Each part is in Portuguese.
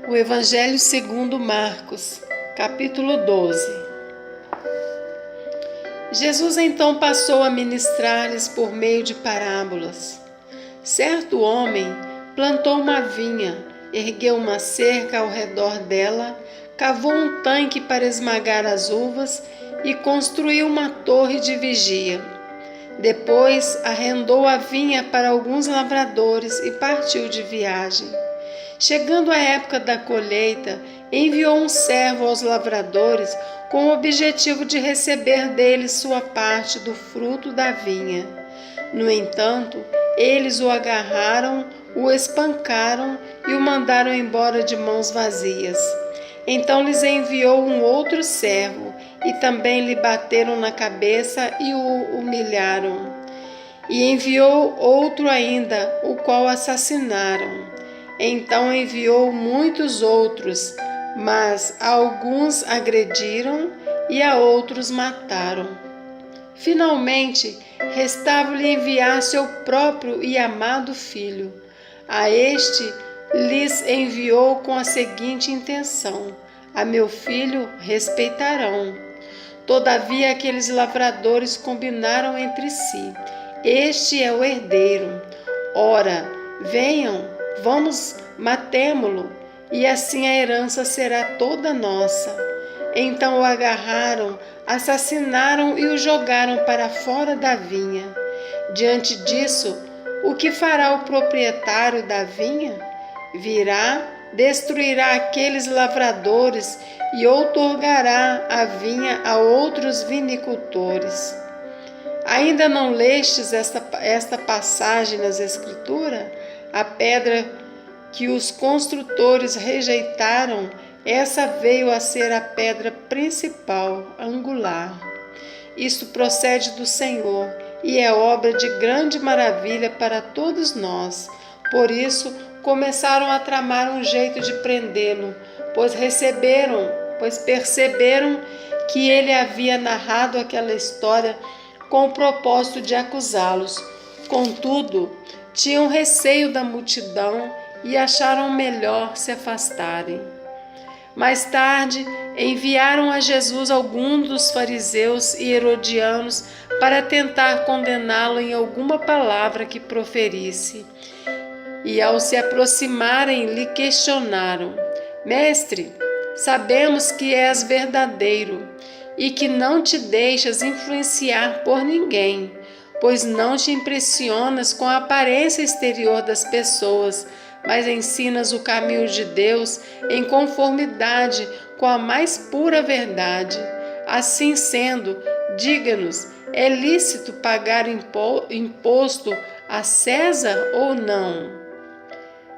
O Evangelho segundo Marcos, capítulo 12. Jesus então passou a ministrar-lhes por meio de parábolas. Certo homem plantou uma vinha, ergueu uma cerca ao redor dela, cavou um tanque para esmagar as uvas e construiu uma torre de vigia. Depois arrendou a vinha para alguns lavradores e partiu de viagem. Chegando a época da colheita, enviou um servo aos lavradores com o objetivo de receber deles sua parte do fruto da vinha. No entanto, eles o agarraram, o espancaram e o mandaram embora de mãos vazias. Então lhes enviou um outro servo, e também lhe bateram na cabeça e o humilharam. E enviou outro ainda, o qual assassinaram. Então enviou muitos outros, mas a alguns agrediram e a outros mataram. Finalmente, restava-lhe enviar seu próprio e amado filho. A este lhes enviou com a seguinte intenção: a meu filho respeitarão. Todavia aqueles lavradores combinaram entre si: este é o herdeiro. Ora, venham, vamos, matemo-lo, e assim a herança será toda nossa. Então o agarraram, assassinaram e o jogaram para fora da vinha. Diante disso, o que fará o proprietário da vinha? Virá, destruirá aqueles lavradores e outorgará a vinha a outros vinicultores. Ainda não lestes esta passagem nas Escrituras? A pedra que os construtores rejeitaram, essa veio a ser a pedra principal, angular. Isto procede do Senhor e é obra de grande maravilha para todos nós. Por isso, começaram a tramar um jeito de prendê-lo, pois perceberam que ele havia narrado aquela história com o propósito de acusá-los. Contudo, tinham receio da multidão e acharam melhor se afastarem. Mais tarde, enviaram a Jesus alguns dos fariseus e herodianos para tentar condená-lo em alguma palavra que proferisse. E ao se aproximarem, lhe questionaram: Mestre, sabemos que és verdadeiro e que não te deixas influenciar por ninguém, pois não te impressionas com a aparência exterior das pessoas, mas ensinas o caminho de Deus em conformidade com a mais pura verdade. Assim sendo, diga-nos, é lícito pagar imposto a César ou não?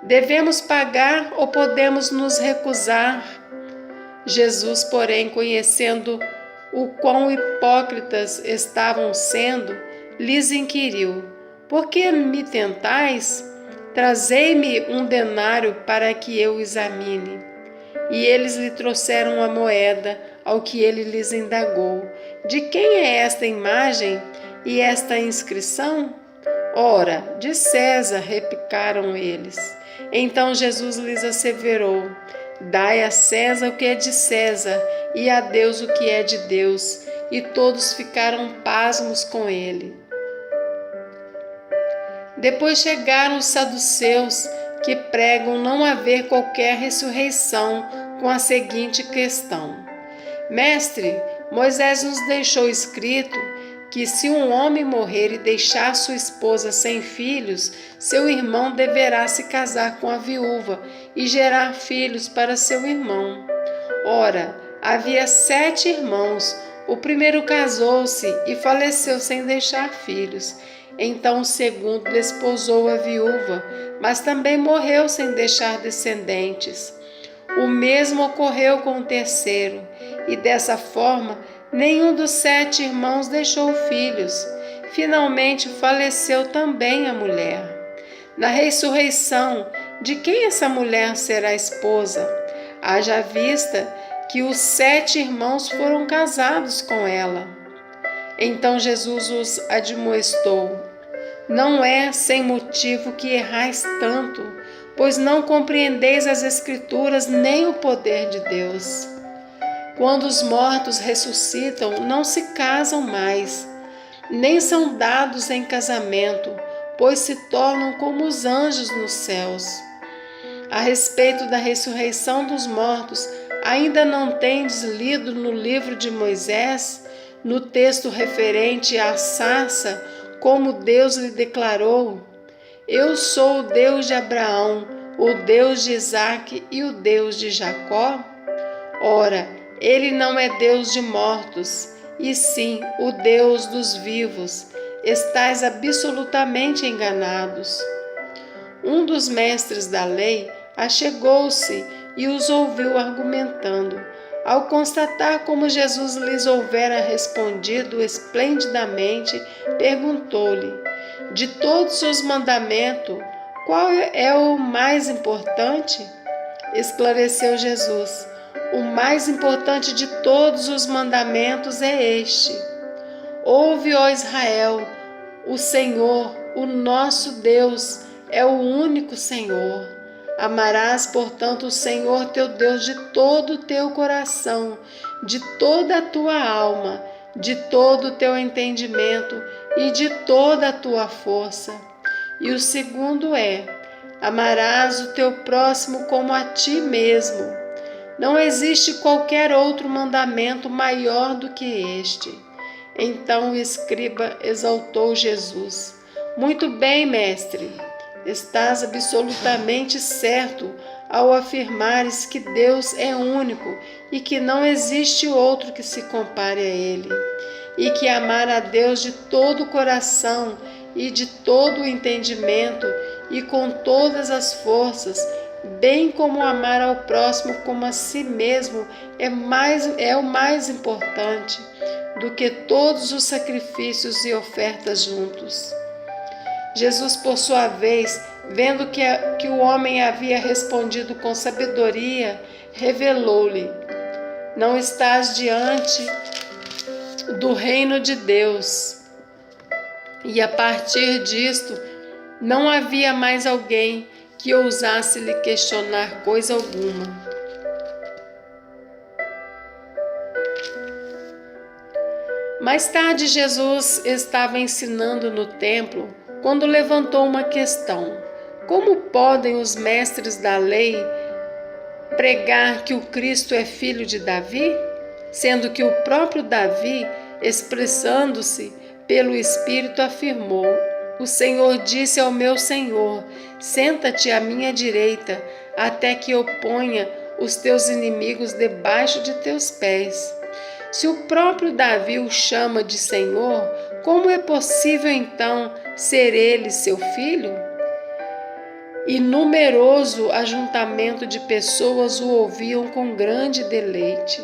Devemos pagar ou podemos nos recusar? Jesus, porém, conhecendo o quão hipócritas estavam sendo, lhes inquiriu: Por que me tentais? Trazei-me um denário para que eu examine. E eles lhe trouxeram a moeda, ao que ele lhes indagou: De quem é esta imagem e esta inscrição? Ora, de César, replicaram eles. Então Jesus lhes asseverou: Dai a César o que é de César, e a Deus o que é de Deus. E todos ficaram pasmos com ele. Depois chegaram os saduceus, que pregam não haver qualquer ressurreição, com a seguinte questão: Mestre, Moisés nos deixou escrito que se um homem morrer e deixar sua esposa sem filhos, seu irmão deverá se casar com a viúva e gerar filhos para seu irmão. Ora, havia 7 irmãos. O primeiro casou-se e faleceu sem deixar filhos. Então o segundo desposou a viúva, mas também morreu sem deixar descendentes. O mesmo ocorreu com o terceiro, e dessa forma nenhum dos 7 irmãos deixou filhos. Finalmente faleceu também a mulher. Na ressurreição, de quem essa mulher será esposa? Haja vista que os 7 irmãos foram casados com ela. Então Jesus os admoestou: Não é sem motivo que errais tanto, pois não compreendeis as Escrituras nem o poder de Deus. Quando os mortos ressuscitam, não se casam mais, nem são dados em casamento, pois se tornam como os anjos nos céus. A respeito da ressurreição dos mortos, ainda não tendes lido no livro de Moisés, no texto referente à sarça, como Deus lhe declarou: Eu sou o Deus de Abraão, o Deus de Isaque e o Deus de Jacó? Ora, ele não é Deus de mortos, e sim o Deus dos vivos. Estais absolutamente enganados. Um dos mestres da lei achegou-se e os ouviu argumentando. Ao constatar como Jesus lhes houvera respondido esplendidamente, perguntou-lhe: De todos os mandamentos, qual é o mais importante? Esclareceu Jesus: O mais importante de todos os mandamentos é este: Ouve, ó Israel, o Senhor, o nosso Deus, é o único Senhor. Amarás, portanto, o Senhor teu Deus de todo o teu coração, de toda a tua alma, de todo o teu entendimento e de toda a tua força. E o segundo é: amarás o teu próximo como a ti mesmo. Não existe qualquer outro mandamento maior do que este. Então o escriba exaltou Jesus: Muito bem, mestre, estás absolutamente certo ao afirmares que Deus é único e que não existe outro que se compare a Ele, e que amar a Deus de todo o coração e de todo o entendimento e com todas as forças, bem como amar ao próximo como a si mesmo, é o mais importante do que todos os sacrifícios e ofertas juntos. Jesus, por sua vez, vendo que o homem havia respondido com sabedoria, revelou-lhe: Não estás diante do reino de Deus. E a partir disto, não havia mais alguém que ousasse lhe questionar coisa alguma. Mais tarde, Jesus estava ensinando no templo quando levantou uma questão: Como podem os mestres da lei pregar que o Cristo é filho de Davi, sendo que o próprio Davi, expressando-se pelo Espírito, afirmou: O Senhor disse ao meu Senhor: Senta-te à minha direita, até que eu ponha os teus inimigos debaixo de teus pés. Se o próprio Davi o chama de Senhor, como é possível então ser ele seu filho? E numeroso ajuntamento de pessoas o ouviam com grande deleite.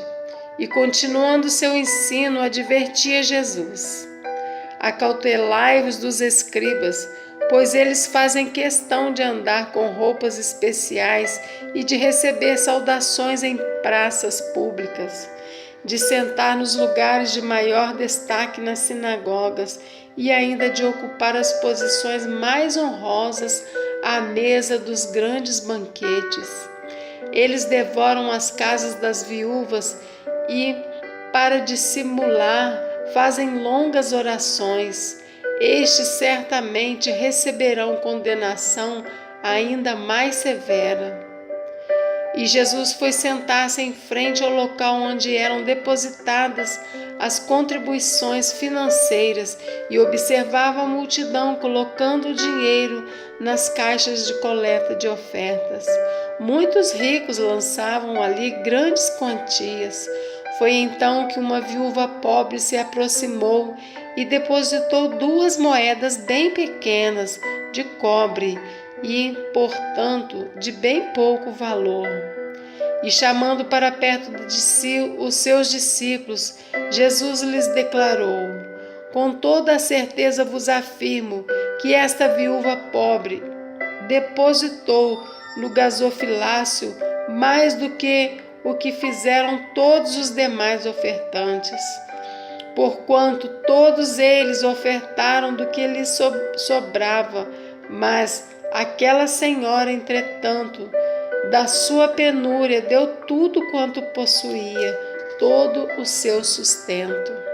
E continuando seu ensino, advertia Jesus: Acautelai-vos dos escribas, pois eles fazem questão de andar com roupas especiais e de receber saudações em praças públicas, de sentar nos lugares de maior destaque nas sinagogas e ainda de ocupar as posições mais honrosas à mesa dos grandes banquetes. Eles devoram as casas das viúvas e, para dissimular, fazem longas orações. Estes certamente receberão condenação ainda mais severa. E Jesus foi sentar-se em frente ao local onde eram depositadas as contribuições financeiras e observava a multidão colocando o dinheiro nas caixas de coleta de ofertas. Muitos ricos lançavam ali grandes quantias. Foi então que uma viúva pobre se aproximou e depositou 2 moedas bem pequenas de cobre e, portanto, de bem pouco valor. E chamando para perto de si os seus discípulos, Jesus lhes declarou: Com toda a certeza vos afirmo que esta viúva pobre depositou no gasofilácio mais do que o que fizeram todos os demais ofertantes, porquanto todos eles ofertaram do que lhes sobrava, mas Aquela senhora, entretanto, da sua penúria deu tudo quanto possuía, todo o seu sustento.